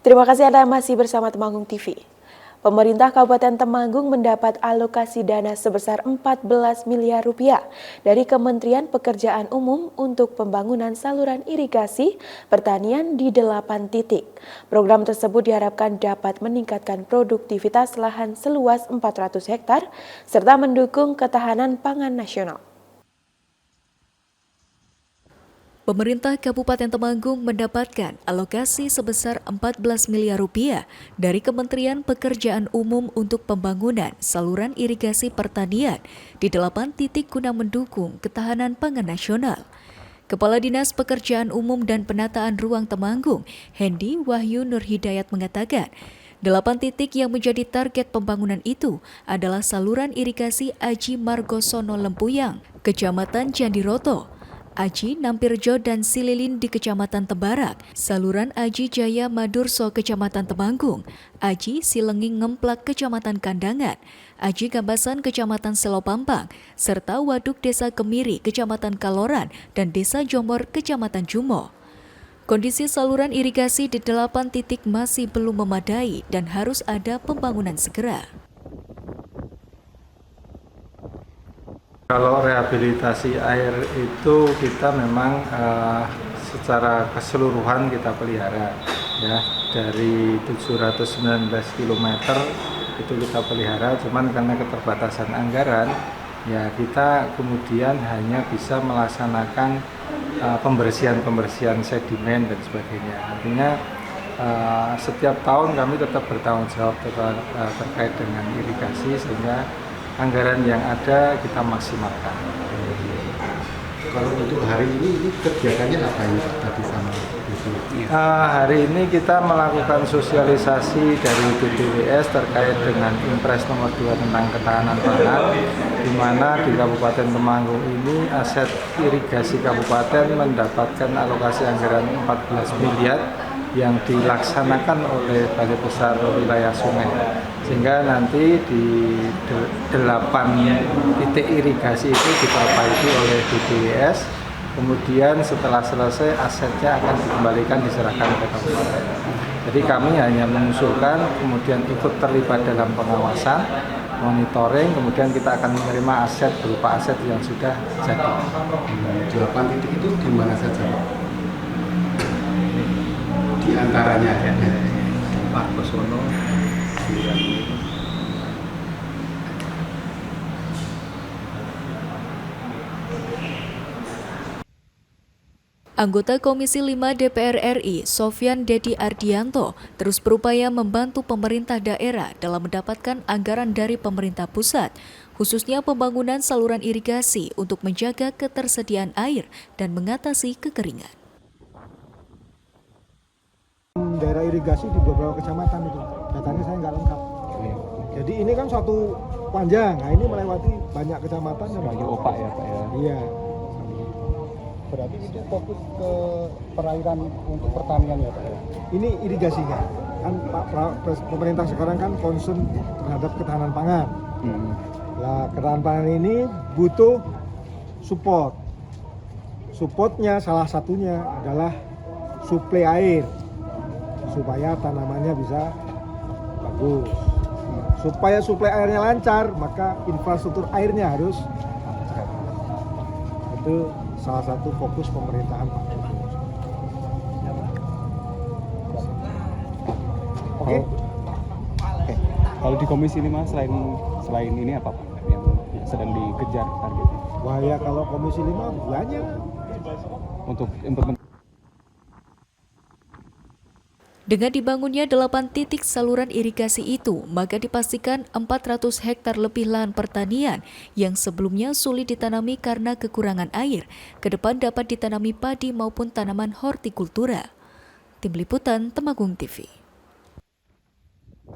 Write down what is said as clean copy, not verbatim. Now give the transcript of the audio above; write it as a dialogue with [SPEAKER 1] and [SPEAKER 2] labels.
[SPEAKER 1] Terima kasih Anda masih bersama Temanggung TV. Pemerintah Kabupaten Temanggung mendapat alokasi dana sebesar 14 miliar rupiah dari Kementerian Pekerjaan Umum untuk pembangunan saluran irigasi pertanian di 8 titik. Program tersebut diharapkan dapat meningkatkan produktivitas lahan seluas 400 hektar serta mendukung ketahanan pangan nasional.
[SPEAKER 2] Pemerintah Kabupaten Temanggung mendapatkan alokasi sebesar 14 miliar rupiah dari Kementerian Pekerjaan Umum untuk pembangunan saluran irigasi pertanian di 8 titik guna mendukung ketahanan pangan nasional. Kepala Dinas Pekerjaan Umum dan Penataan Ruang Temanggung, Hendy Wahyu Nurhidayat mengatakan, 8 titik yang menjadi target pembangunan itu adalah saluran irigasi Aji Margosono Lempuyang, Kecamatan Jandiroto, Aji Nampirjo dan Sililin di Kecamatan Tembarak, saluran Aji Jaya Madurso Kecamatan Temanggung, Aji Silengi Ngemplak Kecamatan Kandangan, Aji Gambasan Kecamatan Selopampang, serta Waduk Desa Kemiri Kecamatan Kaloran dan Desa Jomor Kecamatan Jumo. Kondisi saluran irigasi di 8 titik masih belum memadai dan harus ada pembangunan segera.
[SPEAKER 3] Kalau rehabilitasi air itu kita memang secara keseluruhan kita pelihara ya, dari 719 km itu kita pelihara, cuman karena keterbatasan anggaran ya kita kemudian hanya bisa melaksanakan pembersihan sedimen dan sebagainya. Artinya setiap tahun kami tetap bertanggung jawab terkait dengan irigasi sehingga anggaran yang ada kita maksimalkan.
[SPEAKER 4] Kalau untuk hari ini kegiatannya apa ini Pak tadi sama Ibu?
[SPEAKER 3] Hari ini kita melakukan sosialisasi dari BPWS terkait dengan Impres nomor 2 tentang ketahanan pangan, di mana di Kabupaten Temanggung ini aset irigasi kabupaten mendapatkan alokasi anggaran 14 miliar yang dilaksanakan oleh Balai Besar Wilayah Sungai, sehingga nanti di 8 titik irigasi itu diperbaiki oleh BPWS. Kemudian setelah selesai asetnya akan dikembalikan diserahkan ke kabupaten. Jadi kami hanya mengusulkan, kemudian ikut terlibat dalam pengawasan, monitoring, kemudian kita akan menerima aset berupa aset yang sudah jadi.
[SPEAKER 4] 8 titik itu di mana saja Pak? Di antaranya ya.
[SPEAKER 3] Pak Kosono,
[SPEAKER 2] Anggota Komisi 5 DPR RI, Sofyan Dedi Ardianto, terus berupaya membantu pemerintah daerah dalam mendapatkan anggaran dari pemerintah pusat, khususnya pembangunan saluran irigasi untuk menjaga ketersediaan air dan mengatasi kekeringan.
[SPEAKER 5] Daerah irigasi di beberapa kecamatan itu, datanya saya nggak lengkap. Jadi ini kan suatu panjang, nah ini melewati banyak kecamatan.
[SPEAKER 6] Sebagai opak ya Pak ya?
[SPEAKER 5] Iya.
[SPEAKER 4] Berarti itu fokus ke perairan untuk pertanian ya Pak ya?
[SPEAKER 5] Ini irigasinya, kan pemerintah sekarang kan concern terhadap ketahanan pangan. Nah, ketahanan pangan ini butuh support. Supportnya salah satunya adalah suplai air, supaya tanamannya bisa bagus. Supaya suplai airnya lancar, maka infrastruktur airnya harus lancar. Itu salah satu fokus pemerintahan Pak Jokowi. Oke.
[SPEAKER 6] Kalau di Komisi 5 selain ini apa Pak yang sedang dikejar targetnya?
[SPEAKER 5] Wah ya, kalau Komisi 5 banyak.
[SPEAKER 6] Untuk implementasi.
[SPEAKER 2] Dengan dibangunnya 8 titik saluran irigasi itu, maka dipastikan 400 hektar lebih lahan pertanian yang sebelumnya sulit ditanami karena kekurangan air, ke depan dapat ditanami padi maupun tanaman hortikultura. Tim Liputan Temanggung TV.